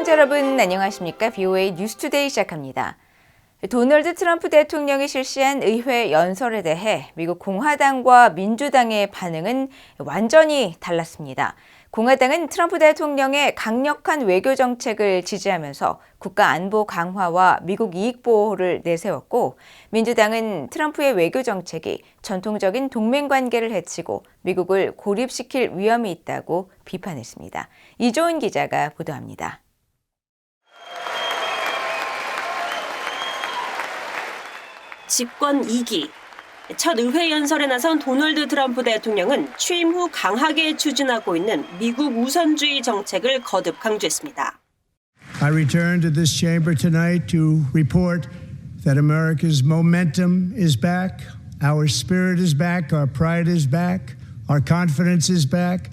시청자 여러분 안녕하십니까? VOA 뉴스투데이 시작합니다. 도널드 트럼프 대통령이 실시한 의회 연설에 대해 미국 공화당과 민주당의 반응은 완전히 달랐습니다. 공화당은 트럼프 대통령의 강력한 외교 정책을 지지하면서 국가 안보 강화와 미국 이익 보호를 내세웠고, 민주당은 트럼프의 외교 정책이 전통적인 동맹 관계를 해치고 미국을 고립시킬 위험이 있다고 비판했습니다. 이조은 기자가 보도합니다. 집권 2기, 첫 의회 연설에 나선 도널드 트럼프 대통령은 취임 후 강하게 추진하고 있는 미국 우선주의 정책을 거듭 강조했습니다. I return to this chamber tonight to report that America's momentum is back, our spirit is back, our pride is back, our confidence is back,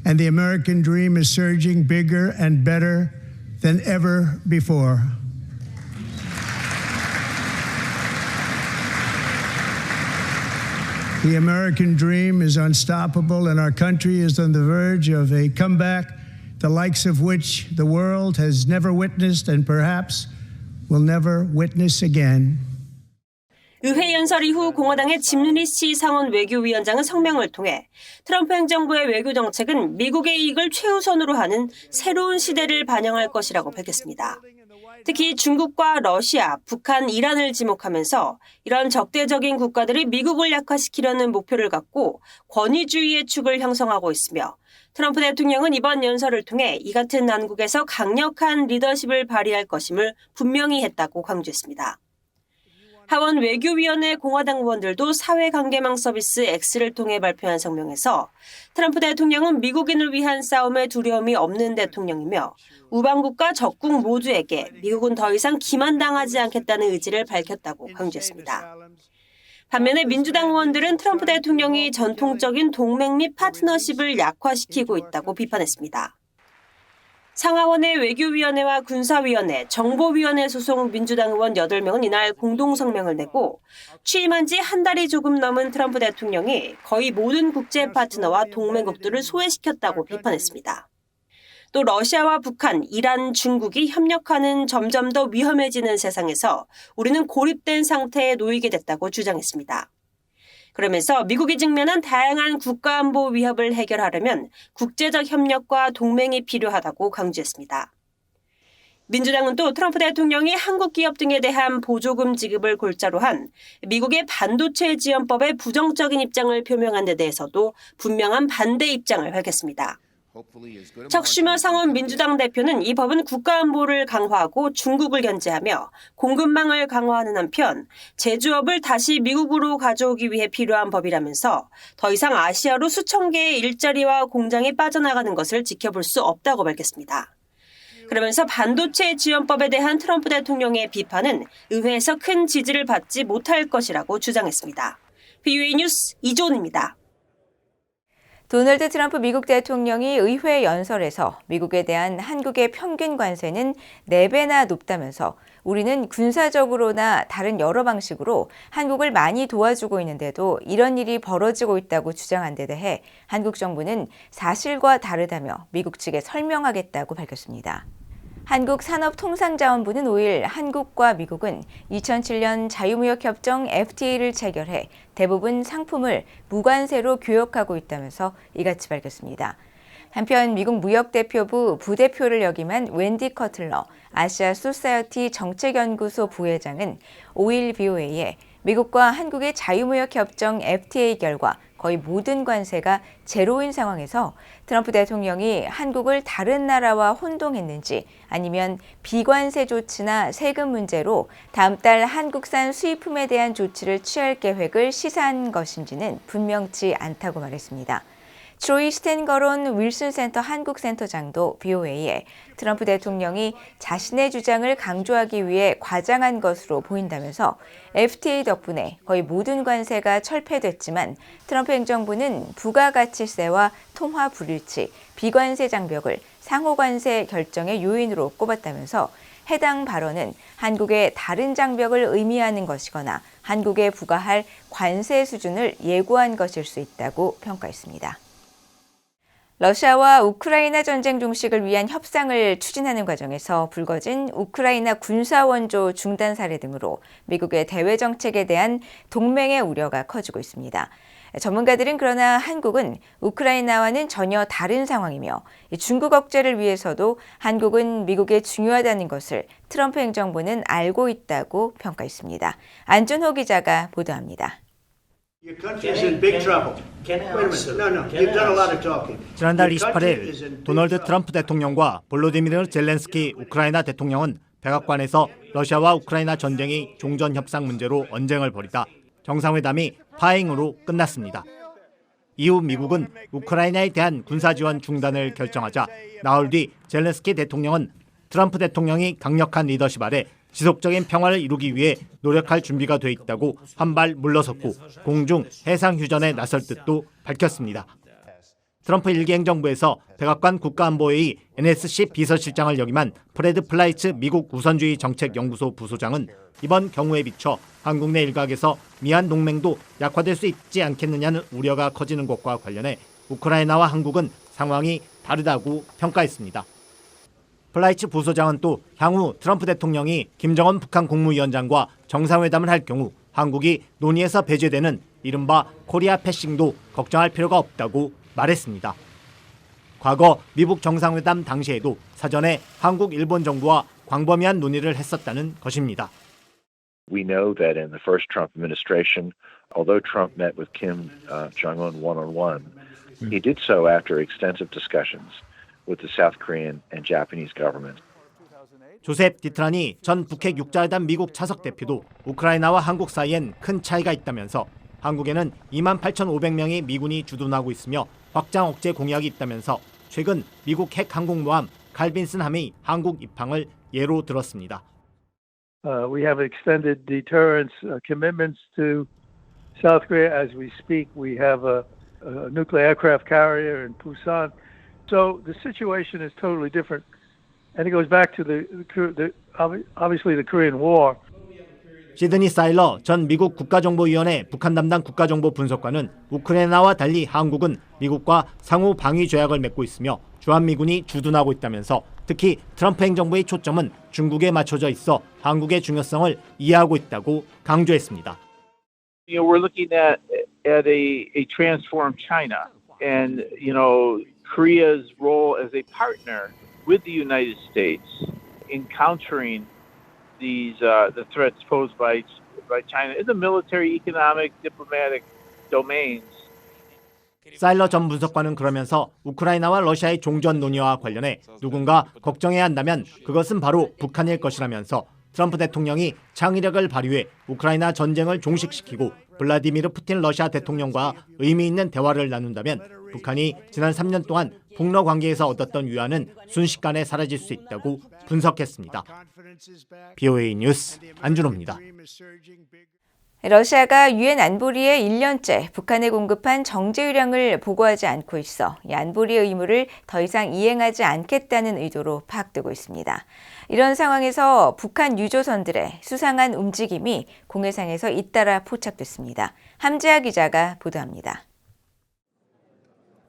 and the American dream is surging bigger and better than ever before. The American dream is unstoppable, and our country is on the verge of a comeback, the likes of which the world has never witnessed and perhaps will never witness again. 의회 연설 이후 공화당의 짐 리시 상원 외교위원장은 성명을 통해 트럼프 행정부의 외교 정책은 미국의 이익을 최우선으로 하는 새로운 시대를 반영할 것이라고 밝혔습니다. 특히 중국과 러시아, 북한, 이란을 지목하면서 이런 적대적인 국가들이 미국을 약화시키려는 목표를 갖고 권위주의의 축을 형성하고 있으며, 트럼프 대통령은 이번 연설을 통해 이 같은 난국에서 강력한 리더십을 발휘할 것임을 분명히 했다고 강조했습니다. 하원 외교위원회 공화당 의원들도 사회관계망 서비스 X를 통해 발표한 성명에서 트럼프 대통령은 미국인을 위한 싸움에 두려움이 없는 대통령이며 우방국과 적국 모두에게 미국은 더 이상 기만당하지 않겠다는 의지를 밝혔다고 강조했습니다. 반면에 민주당 의원들은 트럼프 대통령이 전통적인 동맹 및 파트너십을 약화시키고 있다고 비판했습니다. 상하원의 외교위원회와 군사위원회, 정보위원회 소속 민주당 의원 8명은 이날 공동성명을 내고 취임한 지 한 달이 조금 넘은 트럼프 대통령이 거의 모든 국제 파트너와 동맹국들을 소외시켰다고 비판했습니다. 또 러시아와 북한, 이란, 중국이 협력하는 점점 더 위험해지는 세상에서 우리는 고립된 상태에 놓이게 됐다고 주장했습니다. 그러면서 미국이 직면한 다양한 국가안보 위협을 해결하려면 국제적 협력과 동맹이 필요하다고 강조했습니다. 민주당은 또 트럼프 대통령이 한국 기업 등에 대한 보조금 지급을 골자로 한 미국의 반도체 지원법에 부정적인 입장을 표명한 데 대해서도 분명한 반대 입장을 밝혔습니다. 척 슈머 상원 민주당 대표는 이 법은 국가안보를 강화하고 중국을 견제하며 공급망을 강화하는 한편 제조업을 다시 미국으로 가져오기 위해 필요한 법이라면서 더 이상 아시아로 수천 개의 일자리와 공장이 빠져나가는 것을 지켜볼 수 없다고 밝혔습니다. 그러면서 반도체 지원법에 대한 트럼프 대통령의 비판은 의회에서 큰 지지를 받지 못할 것이라고 주장했습니다. VOA 뉴스 이조은입니다. 도널드 트럼프 미국 대통령이 의회 연설에서 미국에 대한 한국의 평균 관세는 4배나 높다면서 우리는 군사적으로나 다른 여러 방식으로 한국을 많이 도와주고 있는데도 이런 일이 벌어지고 있다고 주장한 데 대해 한국 정부는 사실과 다르다며 미국 측에 설명하겠다고 밝혔습니다. 한국산업통상자원부는 5일 한국과 미국은 2007년 자유무역협정 FTA를 체결해 대부분 상품을 무관세로 교역하고 있다면서 이같이 밝혔습니다. 한편 미국 무역대표부 부대표를 역임한 웬디 커틀러 아시아 소사이어티 정책연구소 부회장은 5일 VOA에 미국과 한국의 자유무역협정 FTA 결과 거의 모든 관세가 제로인 상황에서 트럼프 대통령이 한국을 다른 나라와 혼동했는지 아니면 비관세 조치나 세금 문제로 다음 달 한국산 수입품에 대한 조치를 취할 계획을 시사한 것인지는 분명치 않다고 말했습니다. 트로이 스탠거론 윌슨 센터 한국센터장도 VOA에 트럼프 대통령이 자신의 주장을 강조하기 위해 과장한 것으로 보인다면서 FTA 덕분에 거의 모든 관세가 철폐됐지만 트럼프 행정부는 부가가치세와 통화 불일치, 비관세 장벽을 상호관세 결정의 요인으로 꼽았다면서 해당 발언은 한국의 다른 장벽을 의미하는 것이거나 한국에 부과할 관세 수준을 예고한 것일 수 있다고 평가했습니다. 러시아와 우크라이나 전쟁 종식을 위한 협상을 추진하는 과정에서 불거진 우크라이나 군사 원조 중단 사례 등으로 미국의 대외 정책에 대한 동맹의 우려가 커지고 있습니다. 전문가들은 그러나 한국은 우크라이나와는 전혀 다른 상황이며 중국 억제를 위해서도 한국은 미국에 중요하다는 것을 트럼프 행정부는 알고 있다고 평가했습니다. 안준호 기자가 보도합니다. Your country is in big trouble. Wait a minute. No. You've done a lot of talking. 지난달 Your country is 28일 in big 도널드 trouble. 트럼프 대통령과 볼로디미르 젤렌스키 우크라이나 대통령은 백악관에서 러시아와 우크라이나 전쟁이 종전 협상 문제로 언쟁을 벌이다 정상회담이 파행으로 끝났습니다. 이후 미국은 우크라이나에 대한 군사 지원 중단을 결정하자 나흘 뒤 젤렌스키 대통령은 트럼프 대통령이 강력한 리더십 아래 지속적인 평화를 이루기 위해 노력할 준비가 돼 있다고 한 발 물러섰고 공중 해상 휴전에 나설 뜻도 밝혔습니다. 트럼프 일기 행정부에서 백악관 국가안보회의 NSC 비서실장을 역임한 프레드 플라이츠 미국 우선주의 정책연구소 부소장은 이번 경우에 비춰 한국 내 일각에서 미한 동맹도 약화될 수 있지 않겠느냐는 우려가 커지는 것과 관련해 우크라이나와 한국은 상황이 다르다고 평가했습니다. 플라이츠 부소장은 또 향후 트럼프 대통령이 김정은 북한 국무위원장과 정상회담을 할 경우 한국이 논의에서 배제되는 이른바 코리아 패싱도 걱정할 필요가 없다고 말했습니다. 과거 미국 정상회담 당시에도 사전에 한국, 일본 정부와 광범위한 논의를 했었다는 것입니다. We know that in the first Trump administration, although Trump met with Kim Jong-un one-on-one, he did so after extensive discussions with the South Korean and Japanese government. 조셉 디트라니 전 북핵 육자회담 미국 차석 대표도 우크라이나와 한국 사이엔 큰 차이가 있다면서 한국에는 28,500명의 미군이 주둔하고 있으며 확장 억제 공약이 있다면서 최근 미국 핵 항공모함 칼빈슨 함의 한국 입항을 예로 들었습니다. We have extended deterrence commitments to South Korea as we speak. We have a nuclear aircraft carrier in Busan. So the situation is totally different. And it goes back to obviously the Korean War. 시드니 사일러 전 미국 국가정보위원회 북한 담당 국가정보 분석관은 우크라이나와 달리 한국은 미국과 상호 방위 조약을 맺고 있으며 주한미군이 주둔하고 있다면서 특히 트럼프 행정부의 초점은 중국에 맞춰져 있어 한국의 중요성을 이해하고 있다고 강조했습니다. We're looking at a transformed China and Korea's role as a partner with the United States in countering the threats posed by China in the military, economic, diplomatic domains. 사일러 전 분석관은 그러면서 우크라이나와 러시아의 종전 논의와 관련해 누군가 걱정해야 한다면 그것은 바로 북한일 것이라면서 트럼프 대통령이 창의력을 발휘해 우크라이나 전쟁을 종식시키고 블라디미르 푸틴 러시아 대통령과 의미 있는 대화를 나눈다면 북한이 지난 3년 동안 북러 관계에서 얻었던 위안은 순식간에 사라질 수 있다고 분석했습니다. BOA 뉴스 안준호입니다. 러시아가 유엔 안보리에 1년째 북한에 공급한 정제유량을 보고하지 않고 있어 이 안보리의 의무를 더 이상 이행하지 않겠다는 의도로 파악되고 있습니다. 이런 상황에서 북한 유조선들의 수상한 움직임이 공해상에서 잇따라 포착됐습니다. 함지아 기자가 보도합니다.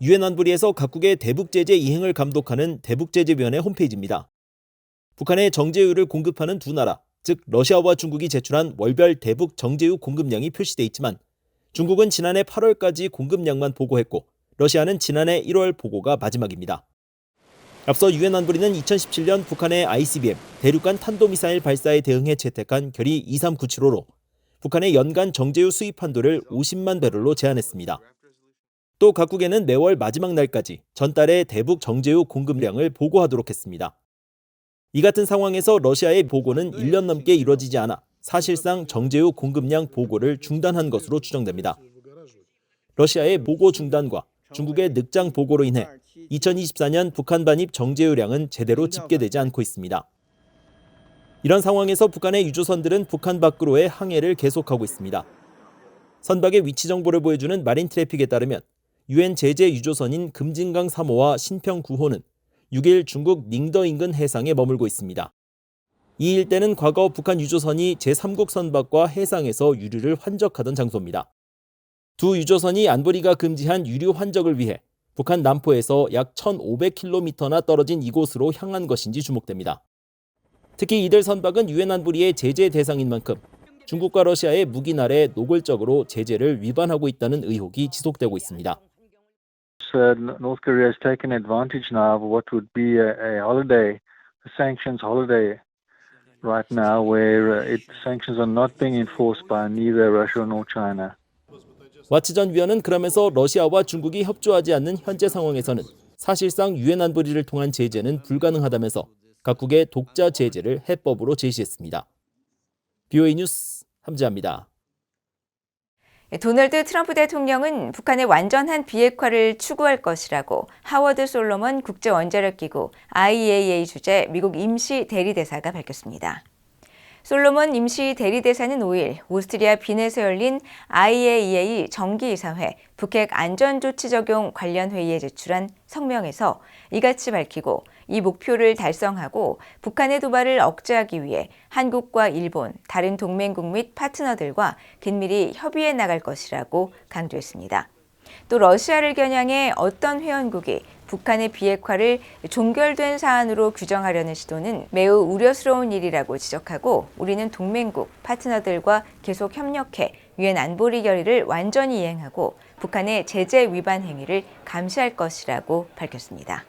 유엔 안보리에서 각국의 대북 제재 이행을 감독하는 대북제재위원회 홈페이지입니다. 북한에 정제유를 공급하는 두 나라, 즉 러시아와 중국이 제출한 월별 대북 정제유 공급량이 표시돼 있지만 중국은 지난해 8월까지 공급량만 보고했고 러시아는 지난해 1월 보고가 마지막입니다. 앞서 유엔 안보리는 2017년 북한의 ICBM, 대륙간 탄도미사일 발사에 대응해 채택한 결의 23975로 북한의 연간 정제유 수입 한도를 50만 배럴로 제한했습니다. 또 각국에는 매월 마지막 날까지 전달의 대북 정제유 공급량을 보고하도록 했습니다. 이 같은 상황에서 러시아의 보고는 1년 넘게 이뤄지지 않아 사실상 정제유 공급량 보고를 중단한 것으로 추정됩니다. 러시아의 보고 중단과 중국의 늑장 보고로 인해 2024년 북한 반입 정제유량은 제대로 집계되지 않고 있습니다. 이런 상황에서 북한의 유조선들은 북한 밖으로의 항해를 계속하고 있습니다. 선박의 위치 정보를 보여주는 마린 트래픽에 따르면 유엔 제재 유조선인 금진강 3호와 신평 9호는 6일 중국 닝더 인근 해상에 머물고 있습니다. 이 일대는 과거 북한 유조선이 제3국 선박과 해상에서 유류를 환적하던 장소입니다. 두 유조선이 안보리가 금지한 유류 환적을 위해 북한 남포에서 약 1,500km나 떨어진 이곳으로 향한 것인지 주목됩니다. 특히 이들 선박은 유엔 안보리의 제재 대상인 만큼 중국과 러시아의 무기 날에 노골적으로 제재를 위반하고 있다는 의혹이 지속되고 있습니다. North Korea has taken advantage now of what would be a holiday, a sanctions holiday right now, where sanctions are not being enforced by neither Russia nor China. 와츠 전 위원은 그러면서 러시아와 중국이 협조하지 않는 현재 상황에서는 사실상 유엔 안보리를 통한 제재는 불가능하다면서 각국의 독자 제재를 해법으로 제시했습니다. BOA 뉴스 함지아입니다. 도널드 트럼프 대통령은 북한의 완전한 비핵화를 추구할 것이라고 하워드 솔로몬 국제원자력기구 IAEA 주재 미국 임시 대리대사가 밝혔습니다. 솔로몬 임시 대리대사는 5일 오스트리아 빈에서 열린 IAEA 정기이사회 북핵 안전조치 적용 관련 회의에 제출한 성명에서 이같이 밝히고 이 목표를 달성하고 북한의 도발을 억제하기 위해 한국과 일본, 다른 동맹국 및 파트너들과 긴밀히 협의해 나갈 것이라고 강조했습니다. 또 러시아를 겨냥해 어떤 회원국이 북한의 비핵화를 종결된 사안으로 규정하려는 시도는 매우 우려스러운 일이라고 지적하고 우리는 동맹국, 파트너들과 계속 협력해 유엔 안보리 결의를 완전히 이행하고 북한의 제재 위반 행위를 감시할 것이라고 밝혔습니다.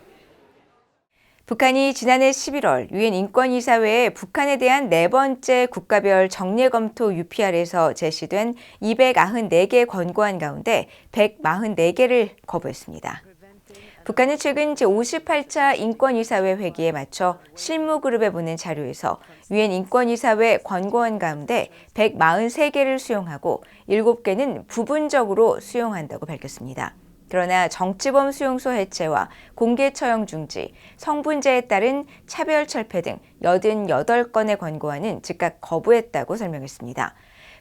북한이 지난해 11월 유엔 인권이사회에 북한에 대한 네 번째 국가별 정례검토 UPR에서 제시된 294개 권고안 가운데 144개를 거부했습니다. 북한은 최근 제58차 인권이사회 회기에 맞춰 실무그룹에 보낸 자료에서 유엔 인권이사회 권고안 가운데 143개를 수용하고 7개는 부분적으로 수용한다고 밝혔습니다. 그러나 정치범 수용소 해체와 공개 처형 중지, 성분제에 따른 차별 철폐 등 88건의 권고안은 즉각 거부했다고 설명했습니다.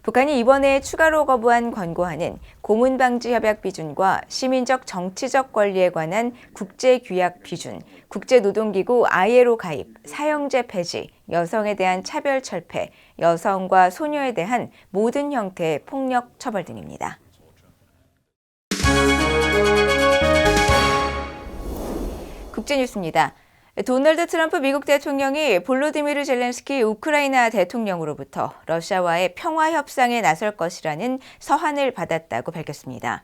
북한이 이번에 추가로 거부한 권고안은 고문방지협약 비준과 시민적 정치적 권리에 관한 국제규약 비준, 국제노동기구 ILO 가입, 사형제 폐지, 여성에 대한 차별 철폐, 여성과 소녀에 대한 모든 형태의 폭력 처벌 등입니다. 국제뉴스입니다. 도널드 트럼프 미국 대통령이 볼로디미르 젤렌스키 우크라이나 대통령으로부터 러시아와의 평화 협상에 나설 것이라는 서한을 받았다고 밝혔습니다.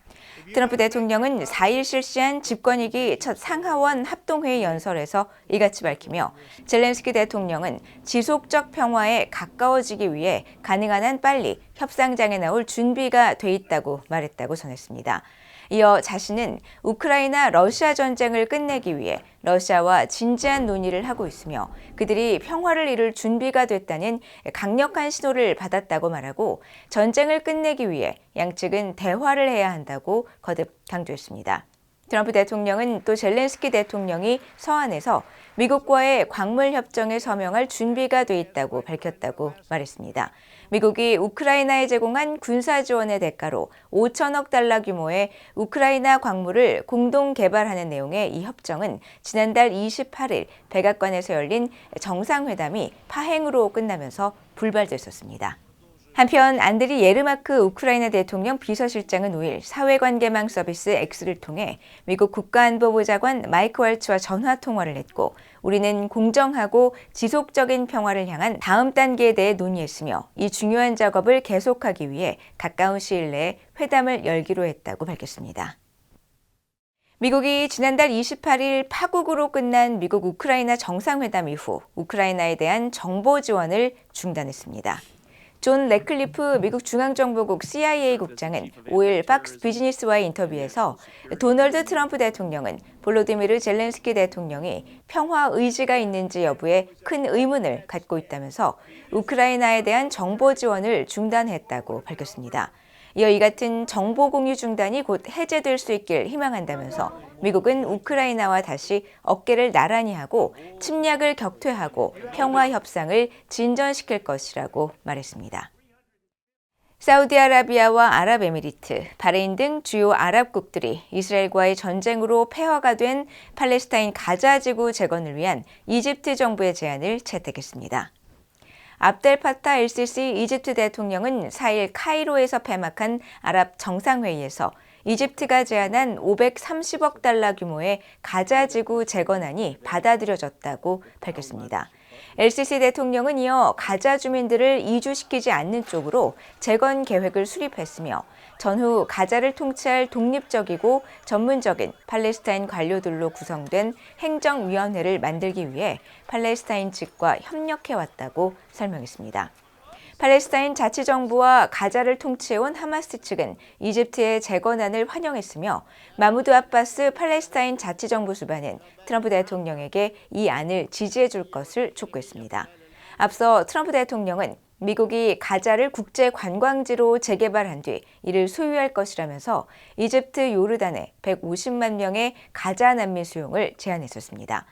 트럼프 대통령은 4일 실시한 집권이기 첫 상하원 합동회의 연설에서 이같이 밝히며 젤렌스키 대통령은 지속적 평화에 가까워지기 위해 가능한 한 빨리 협상장에 나올 준비가 돼 있다고 말했다고 전했습니다. 이어 자신은 우크라이나 러시아 전쟁을 끝내기 위해 러시아와 진지한 논의를 하고 있으며 그들이 평화를 이룰 준비가 됐다는 강력한 신호를 받았다고 말하고 전쟁을 끝내기 위해 양측은 대화를 해야 한다고 거듭 강조했습니다. 트럼프 대통령은 또 젤렌스키 대통령이 서한에서 미국과의 광물 협정에 서명할 준비가 돼 있다고 밝혔다고 말했습니다. 미국이 우크라이나에 제공한 군사 지원의 대가로 5천억 달러 규모의 우크라이나 광물을 공동 개발하는 내용의 이 협정은 지난달 28일 백악관에서 열린 정상회담이 파행으로 끝나면서 불발됐었습니다. 한편 안드리 예르마크 우크라이나 대통령 비서실장은 5일 사회관계망 서비스 X를 통해 미국 국가안보보좌관 마이크 왈츠와 전화통화를 했고 우리는 공정하고 지속적인 평화를 향한 다음 단계에 대해 논의했으며 이 중요한 작업을 계속하기 위해 가까운 시일 내에 회담을 열기로 했다고 밝혔습니다. 미국이 지난달 28일 파국으로 끝난 미국 우크라이나 정상회담 이후 우크라이나에 대한 정보 지원을 중단했습니다. 존 레클리프 미국 중앙정보국 CIA 국장은 5일 팍스 비즈니스와의 인터뷰에서 도널드 트럼프 대통령은 볼로디미르 젤렌스키 대통령이 평화 의지가 있는지 여부에 큰 의문을 갖고 있다면서 우크라이나에 대한 정보 지원을 중단했다고 밝혔습니다. 이어 이 같은 정보 공유 중단이 곧 해제될 수 있길 희망한다면서 미국은 우크라이나와 다시 어깨를 나란히 하고 침략을 격퇴하고 평화 협상을 진전시킬 것이라고 말했습니다. 사우디아라비아와 아랍에미리트, 바레인 등 주요 아랍국들이 이스라엘과의 전쟁으로 폐허가 된 팔레스타인 가자 지구 재건을 위한 이집트 정부의 제안을 채택했습니다. 압델 파타 엘시시 이집트 대통령은 4일 카이로에서 폐막한 아랍 정상회의에서 이집트가 제안한 530억 달러 규모의 가자지구 재건안이 받아들여졌다고 밝혔습니다. LCC 대통령은 이어 가자 주민들을 이주시키지 않는 쪽으로 재건 계획을 수립했으며 전후 가자를 통치할 독립적이고 전문적인 팔레스타인 관료들로 구성된 행정위원회를 만들기 위해 팔레스타인 측과 협력해왔다고 설명했습니다. 팔레스타인 자치정부와 가자를 통치해온 하마스 측은 이집트의 재건안을 환영했으며 마무드 아바스 팔레스타인 자치정부 수반은 트럼프 대통령에게 이 안을 지지해줄 것을 촉구했습니다. 앞서 트럼프 대통령은 미국이 가자를 국제 관광지로 재개발한 뒤 이를 소유할 것이라면서 이집트 요르단에 150만 명의 가자 난민 수용을 제안했었습니다.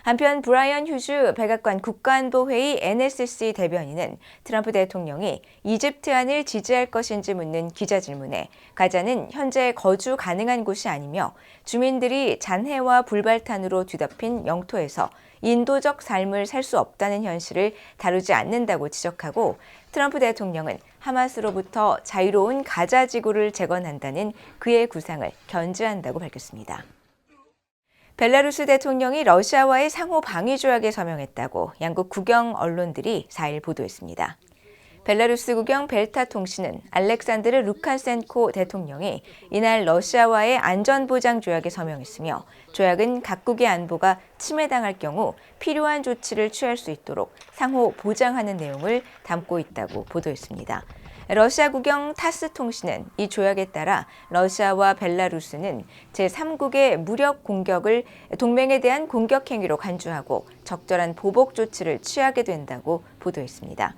한편 브라이언 휴즈 백악관 국가안보회의 NSC 대변인은 트럼프 대통령이 이집트안을 지지할 것인지 묻는 기자 질문에 가자는 현재 거주 가능한 곳이 아니며 주민들이 잔해와 불발탄으로 뒤덮인 영토에서 인도적 삶을 살 수 없다는 현실을 다루지 않는다고 지적하고 트럼프 대통령은 하마스로부터 자유로운 가자 지구를 재건한다는 그의 구상을 견지한다고 밝혔습니다. 벨라루스 대통령이 러시아와의 상호 방위 조약에 서명했다고 양국 국영 언론들이 4일 보도했습니다. 벨라루스 국영 벨타 통신은 알렉산드르 루카센코 대통령이 이날 러시아와의 안전보장 조약에 서명했으며 조약은 각국의 안보가 침해당할 경우 필요한 조치를 취할 수 있도록 상호 보장하는 내용을 담고 있다고 보도했습니다. 러시아 국영 타스 통신은 이 조약에 따라 러시아와 벨라루스는 제3국의 무력 공격을 동맹에 대한 공격 행위로 간주하고 적절한 보복 조치를 취하게 된다고 보도했습니다.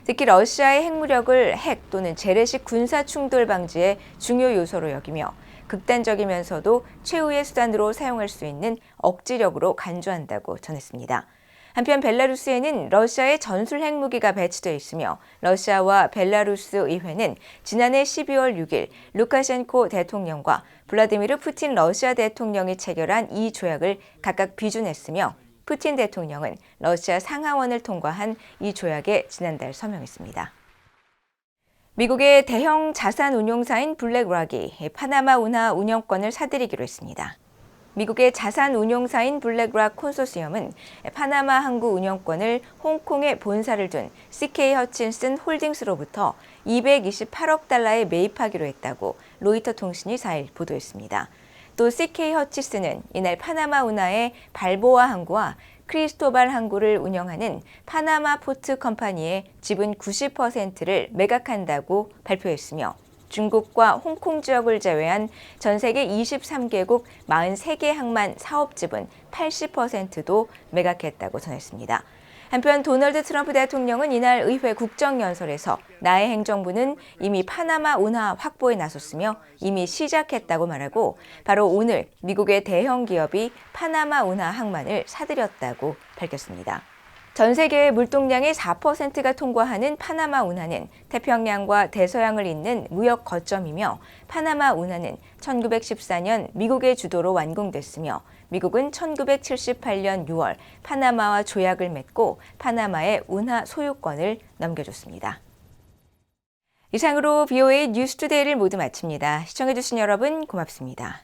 특히 러시아의 핵무력을 핵 또는 재래식 군사 충돌 방지의 중요 요소로 여기며 극단적이면서도 최후의 수단으로 사용할 수 있는 억지력으로 간주한다고 전했습니다. 한편 벨라루스에는 러시아의 전술 핵무기가 배치되어 있으며 러시아와 벨라루스 의회는 지난해 12월 6일 루카셴코 대통령과 블라디미르 푸틴 러시아 대통령이 체결한 이 조약을 각각 비준했으며 푸틴 대통령은 러시아 상하원을 통과한 이 조약에 지난달 서명했습니다. 미국의 대형 자산 운용사인 블랙락이 파나마 운하 운영권을 사들이기로 했습니다. 미국의 자산 운용사인 블랙락 콘소시엄은 파나마 항구 운영권을 홍콩에 본사를 둔 CK 허친슨 홀딩스로부터 228억 달러에 매입하기로 했다고 로이터 통신이 4일 보도했습니다. 또 CK 허친슨은 이날 파나마 운하의 발보아 항구와 크리스토발 항구를 운영하는 파나마 포트 컴퍼니의 지분 90%를 매각한다고 발표했으며 중국과 홍콩 지역을 제외한 전 세계 23개국 43개 항만 사업 지분 80%도 매각했다고 전했습니다. 한편 도널드 트럼프 대통령은 이날 의회 국정연설에서 나의 행정부는 이미 파나마 운하 확보에 나섰으며 이미 시작했다고 말하고 바로 오늘 미국의 대형 기업이 파나마 운하 항만을 사들였다고 밝혔습니다. 전 세계의 물동량의 4%가 통과하는 파나마 운하는 태평양과 대서양을 잇는 무역 거점이며 파나마 운하는 1914년 미국의 주도로 완공됐으며 미국은 1978년 6월 파나마와 조약을 맺고 파나마의 운하 소유권을 넘겨줬습니다. 이상으로 BOA 뉴스투데이를 모두 마칩니다. 시청해주신 여러분 고맙습니다.